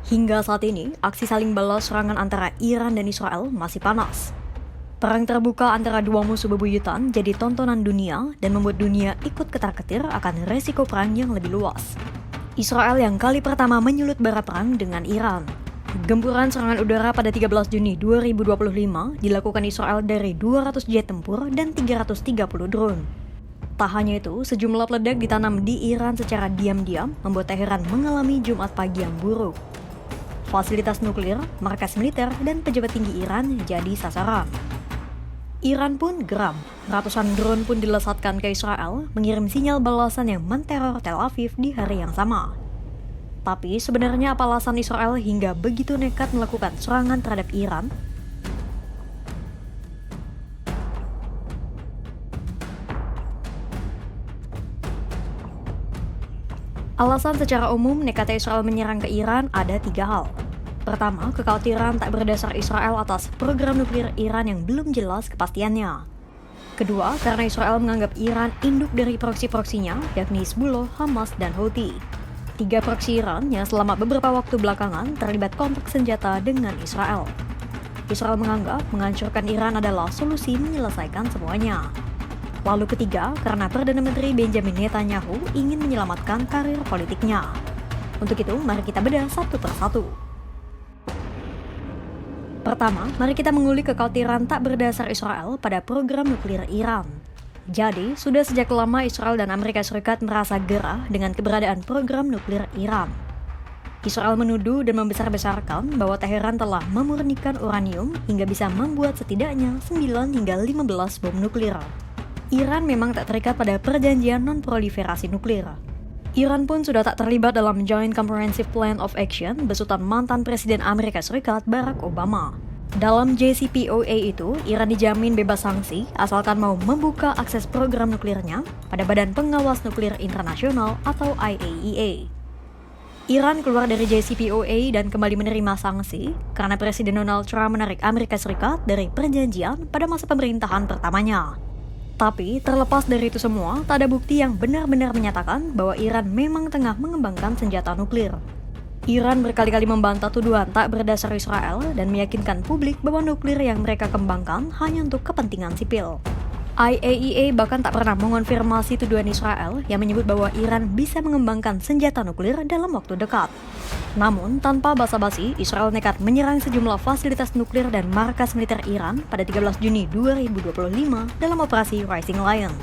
Hingga saat ini, aksi saling balas serangan antara Iran dan Israel masih panas. Perang terbuka antara dua musuh bebuyutan jadi tontonan dunia dan membuat dunia ikut ketar-ketir akan resiko perang yang lebih luas. Israel yang kali pertama menyulut bara perang dengan Iran. Gempuran serangan udara pada 13 Juni 2025 dilakukan Israel dari 200 jet tempur dan 330 drone. Tak hanya itu, sejumlah peledak ditanam di Iran secara diam-diam membuat Teheran mengalami Jumat pagi yang buruk. Fasilitas nuklir, markas militer, dan pejabat tinggi Iran jadi sasaran. Iran pun geram. Ratusan drone pun dilesatkan ke Israel, mengirim sinyal balasan yang menteror Tel Aviv di hari yang sama. Tapi sebenarnya apa alasan Israel hingga begitu nekat melakukan serangan terhadap Iran? Alasan secara umum nekatnya Israel menyerang ke Iran ada 3 hal. Pertama, kekhawatiran tak berdasar Israel atas program nuklir Iran yang belum jelas kepastiannya. Kedua, karena Israel menganggap Iran induk dari proksi-proksinya, yakni Hizbullah, Hamas, dan Houthi. 3 proksi Iran yang selama beberapa waktu belakangan terlibat konflik senjata dengan Israel. Israel menganggap menghancurkan Iran adalah solusi menyelesaikan semuanya. Lalu ketiga, karena Perdana Menteri Benjamin Netanyahu ingin menyelamatkan karir politiknya. Untuk itu, mari kita bedah satu persatu. Pertama, mari kita mengulik kekhawatiran tak berdasar Israel pada program nuklir Iran. Jadi, sudah sejak lama Israel dan Amerika Serikat merasa gerah dengan keberadaan program nuklir Iran. Israel menuduh dan membesar-besarkan bahwa Teheran telah memurnikan uranium hingga bisa membuat setidaknya 9 hingga 15 bom nuklir. Iran memang tak terikat pada perjanjian non-proliferasi nuklir. Iran pun sudah tak terlibat dalam Joint Comprehensive Plan of Action besutan mantan Presiden Amerika Serikat Barack Obama. Dalam JCPOA itu, Iran dijamin bebas sanksi asalkan mau membuka akses program nuklirnya pada Badan Pengawas Nuklir Internasional atau IAEA. Iran keluar dari JCPOA dan kembali menerima sanksi karena Presiden Donald Trump menarik Amerika Serikat dari perjanjian pada masa pemerintahan pertamanya. Tapi, terlepas dari itu semua, tak ada bukti yang benar-benar menyatakan bahwa Iran memang tengah mengembangkan senjata nuklir. Iran berkali-kali membantah tuduhan tak berdasar Israel dan meyakinkan publik bahwa nuklir yang mereka kembangkan hanya untuk kepentingan sipil. IAEA bahkan tak pernah mengonfirmasi tuduhan Israel yang menyebut bahwa Iran bisa mengembangkan senjata nuklir dalam waktu dekat. Namun, tanpa basa-basi, Israel nekat menyerang sejumlah fasilitas nuklir dan markas militer Iran pada 13 Juni 2025 dalam operasi Rising Lion.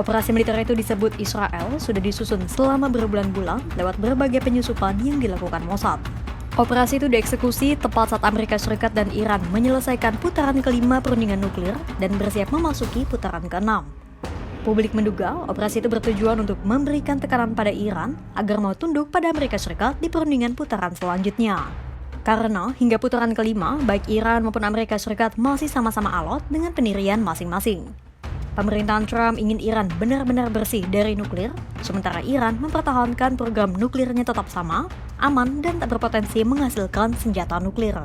Operasi militer itu disebut Israel sudah disusun selama berbulan-bulan lewat berbagai penyusupan yang dilakukan Mossad. Operasi itu dieksekusi tepat saat Amerika Serikat dan Iran menyelesaikan putaran kelima perundingan nuklir dan bersiap memasuki putaran keenam. Publik menduga operasi itu bertujuan untuk memberikan tekanan pada Iran agar mau tunduk pada Amerika Serikat di perundingan putaran selanjutnya. Karena hingga putaran kelima, baik Iran maupun Amerika Serikat masih sama-sama alot dengan pendirian masing-masing. Pemerintahan Trump ingin Iran benar-benar bersih dari nuklir, sementara Iran mempertahankan program nuklirnya tetap sama, aman, dan tak berpotensi menghasilkan senjata nuklir.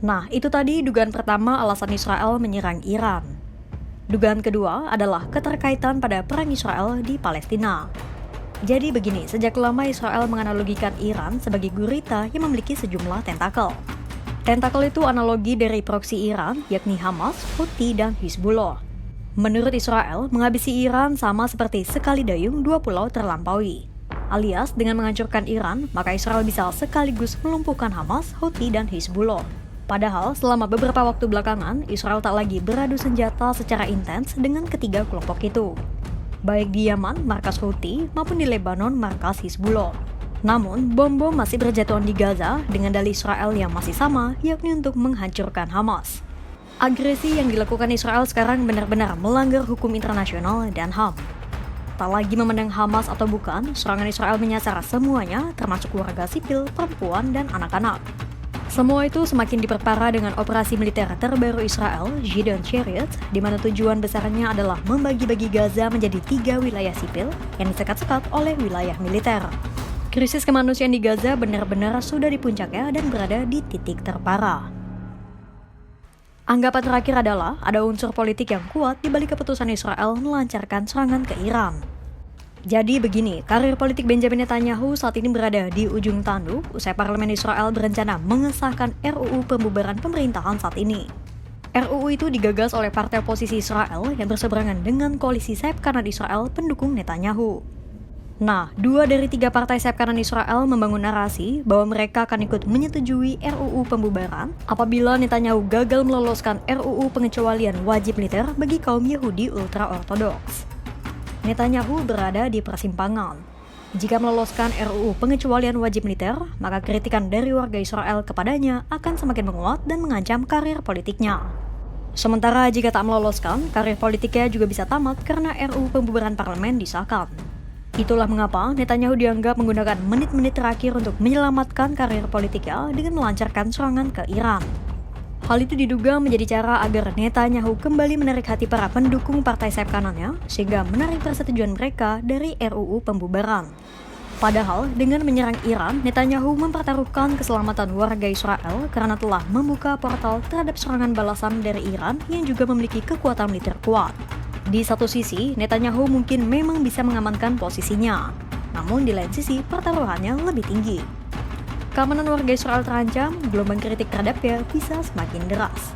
Nah, itu tadi dugaan pertama alasan Israel menyerang Iran. Dugaan kedua adalah keterkaitan pada perang Israel di Palestina. Jadi begini, sejak lama Israel menganalogikan Iran sebagai gurita yang memiliki sejumlah tentakel. Tentakel itu analogi dari proksi Iran, yakni Hamas, Houthi, dan Hizbullah. Menurut Israel, menghabisi Iran sama seperti sekali dayung dua pulau terlampaui. Alias, dengan menghancurkan Iran, maka Israel bisa sekaligus melumpuhkan Hamas, Houthi, dan Hizbullah. Padahal, selama beberapa waktu belakangan, Israel tak lagi beradu senjata secara intens dengan ketiga kelompok itu. Baik di Yaman, markas Houthi, maupun di Lebanon, markas Hizbullah. Namun, bom-bom masih berjatuhan di Gaza dengan dalih Israel yang masih sama, yakni untuk menghancurkan Hamas. Agresi yang dilakukan Israel sekarang benar-benar melanggar hukum internasional dan HAM. Tak lagi memandang Hamas atau bukan, serangan Israel menyasar semuanya, termasuk warga sipil, perempuan, dan anak-anak. Semua itu semakin diperparah dengan operasi militer terbaru Israel, Gideon Chariot, di mana tujuan besarnya adalah membagi-bagi Gaza menjadi 3 wilayah sipil yang disekat-sekat oleh wilayah militer. Krisis kemanusiaan di Gaza benar-benar sudah di puncaknya dan berada di titik terparah. Anggapan terakhir adalah ada unsur politik yang kuat di balik keputusan Israel melancarkan serangan ke Iran. Jadi begini, karir politik Benjamin Netanyahu saat ini berada di ujung tanduk usai parlemen Israel berencana mengesahkan RUU pembubaran pemerintahan saat ini. RUU itu digagas oleh partai oposisi Israel yang berseberangan dengan koalisi sayap kanan Israel pendukung Netanyahu. Nah, 2 dari 3 partai sayap kanan Israel membangun narasi bahwa mereka akan ikut menyetujui RUU pembubaran apabila Netanyahu gagal meloloskan RUU pengecualian wajib militer bagi kaum Yahudi ultra-ortodoks. Netanyahu berada di persimpangan. Jika meloloskan RUU pengecualian wajib militer, maka kritikan dari warga Israel kepadanya akan semakin menguat dan mengancam karir politiknya. Sementara jika tak meloloskan, karir politiknya juga bisa tamat karena RUU pembubaran parlemen disahkan. Itulah mengapa Netanyahu dianggap menggunakan menit-menit terakhir untuk menyelamatkan karir politiknya dengan melancarkan serangan ke Iran. Hal itu diduga menjadi cara agar Netanyahu kembali menarik hati para pendukung partai sayap kanannya, sehingga menarik persetujuan mereka dari RUU pembubaran. Padahal, dengan menyerang Iran, Netanyahu mempertaruhkan keselamatan warga Israel karena telah membuka portal terhadap serangan balasan dari Iran yang juga memiliki kekuatan militer kuat. Di satu sisi, Netanyahu mungkin memang bisa mengamankan posisinya. Namun di lain sisi, pertaruhannya lebih tinggi. Keamanan warga Israel terancam, gelombang kritik terhadapnya bisa semakin deras.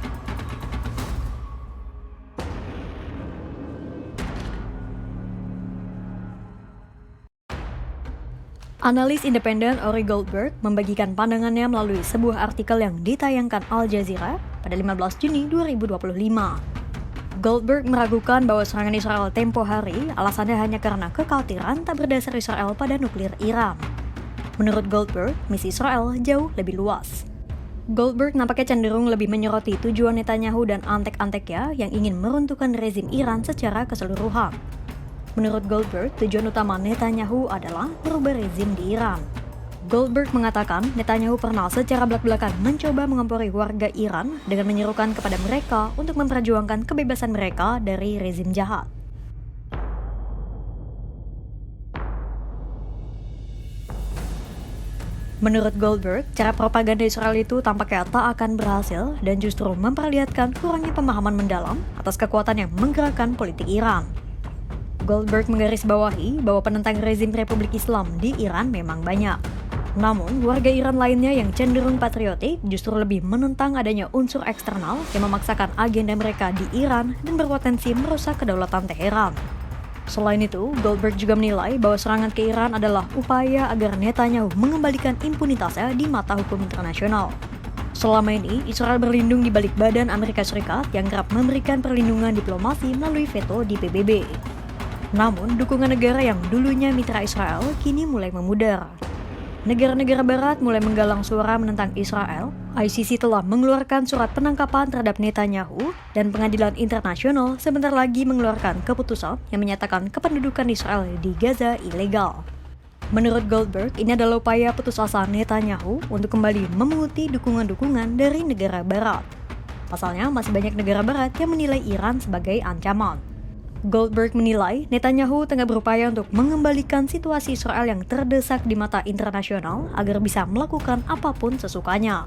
Analis independen Ori Goldberg membagikan pandangannya melalui sebuah artikel yang ditayangkan Al Jazeera pada 15 Juni 2025. Goldberg meragukan bahwa serangan Israel tempo hari alasannya hanya karena kekhawatiran tak berdasar Israel pada nuklir Iran. Menurut Goldberg, misi Israel jauh lebih luas. Goldberg nampaknya cenderung lebih menyoroti tujuan Netanyahu dan antek-anteknya yang ingin meruntuhkan rezim Iran secara keseluruhan. Menurut Goldberg, tujuan utama Netanyahu adalah merubah rezim di Iran. Goldberg mengatakan Netanyahu pernah secara belak-belakan mencoba mengompori warga Iran dengan menyerukan kepada mereka untuk memperjuangkan kebebasan mereka dari rezim jahat. Menurut Goldberg, cara propaganda Israel itu tampaknya tak akan berhasil dan justru memperlihatkan kurangnya pemahaman mendalam atas kekuatan yang menggerakkan politik Iran. Goldberg menggarisbawahi bahwa penentang rezim Republik Islam di Iran memang banyak. Namun, warga Iran lainnya yang cenderung patriotik justru lebih menentang adanya unsur eksternal yang memaksakan agenda mereka di Iran dan berpotensi merusak kedaulatan Teheran. Selain itu, Goldberg juga menilai bahwa serangan ke Iran adalah upaya agar Netanyahu mengembalikan impunitasnya di mata hukum internasional. Selama ini, Israel berlindung di balik Badan Amerika Serikat yang kerap memberikan perlindungan diplomasi melalui veto di PBB. Namun, dukungan negara yang dulunya mitra Israel kini mulai memudar. Negara-negara barat mulai menggalang suara menentang Israel. ICC telah mengeluarkan surat penangkapan terhadap Netanyahu dan Pengadilan Internasional sebentar lagi mengeluarkan keputusan yang menyatakan kependudukan Israel di Gaza ilegal. Menurut Goldberg, ini adalah upaya putus asa Netanyahu untuk kembali memunguti dukungan-dukungan dari negara barat. Pasalnya, masih banyak negara barat yang menilai Iran sebagai ancaman. Goldberg menilai Netanyahu tengah berupaya untuk mengembalikan situasi Israel yang terdesak di mata internasional agar bisa melakukan apapun sesukanya.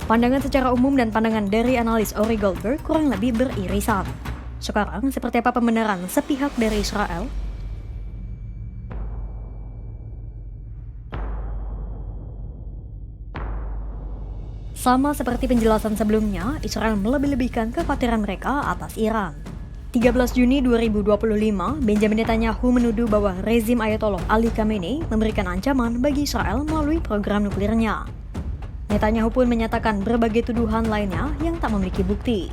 Pandangan secara umum dan pandangan dari analis Ori Goldberg kurang lebih beririsan. Sekarang, seperti apa pembenaran sepihak dari Israel? Sama seperti penjelasan sebelumnya, Israel melebih-lebihkan kekhawatiran mereka atas Iran. 13 Juni 2025, Benjamin Netanyahu menuduh bahwa rezim Ayatollah Ali Khamenei memberikan ancaman bagi Israel melalui program nuklirnya. Netanyahu pun menyatakan berbagai tuduhan lainnya yang tak memiliki bukti.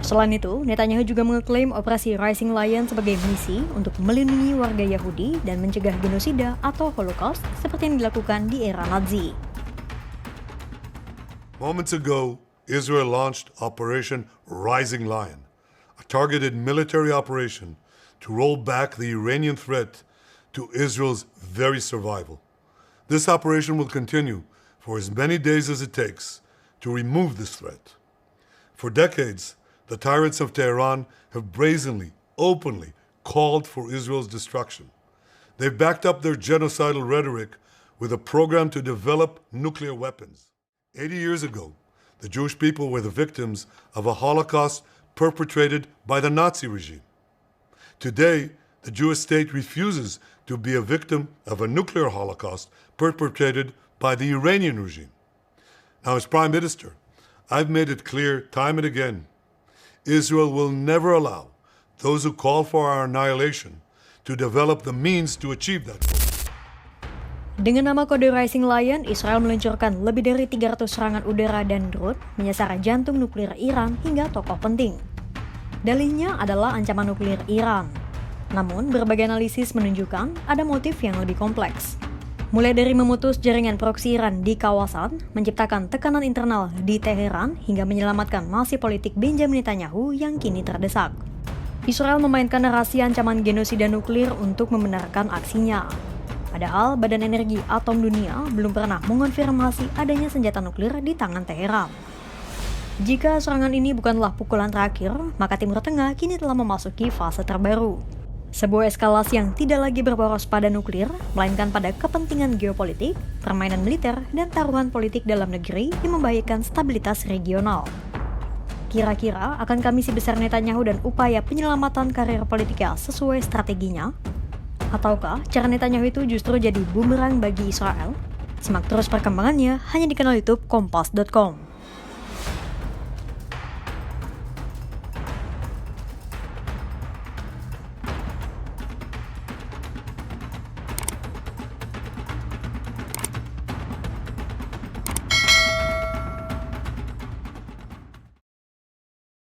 Selain itu, Netanyahu juga mengeklaim operasi Rising Lion sebagai misi untuk melindungi warga Yahudi dan mencegah genosida atau Holocaust seperti yang dilakukan di era Nazi. Moments ago, Israel launched Operation Rising Lion, a targeted military operation to roll back the Iranian threat to Israel's very survival. This operation will continue for as many days as it takes to remove this threat. For decades, the tyrants of Tehran have brazenly, openly called for Israel's destruction. They've backed up their genocidal rhetoric with a program to develop nuclear weapons. 80 years ago, the Jewish people were the victims of a Holocaust perpetrated by the Nazi regime. Today, the Jewish state refuses to be a victim of a nuclear holocaust perpetrated by the Iranian regime. Now, as Prime Minister, I've made it clear time and again, Israel will never allow those who call for our annihilation to develop the means to achieve that goal. Dengan nama kode Rising Lion, Israel meluncurkan lebih dari 300 serangan udara dan drone menyasar jantung nuklir Iran hingga tokoh penting. Dalihnya adalah ancaman nuklir Iran. Namun, berbagai analisis menunjukkan ada motif yang lebih kompleks. Mulai dari memutus jaringan proksi Iran di kawasan, menciptakan tekanan internal di Teheran, hingga menyelamatkan nasib politik Benjamin Netanyahu yang kini terdesak. Israel memainkan narasi ancaman genosida nuklir untuk membenarkan aksinya. Padahal Badan Energi Atom Dunia belum pernah mengonfirmasi adanya senjata nuklir di tangan Teheran. Jika serangan ini bukanlah pukulan terakhir, maka Timur Tengah kini telah memasuki fase terbaru. Sebuah eskalasi yang tidak lagi berporos pada nuklir, melainkan pada kepentingan geopolitik, permainan militer, dan taruhan politik dalam negeri yang membahayakan stabilitas regional. Kira-kira akankah misi besar Netanyahu dan upaya penyelamatan karir politiknya sesuai strateginya? Ataukah cara Netanyahu itu justru jadi bumerang bagi Israel? Simak terus perkembangannya hanya di kanal YouTube Kompas.com.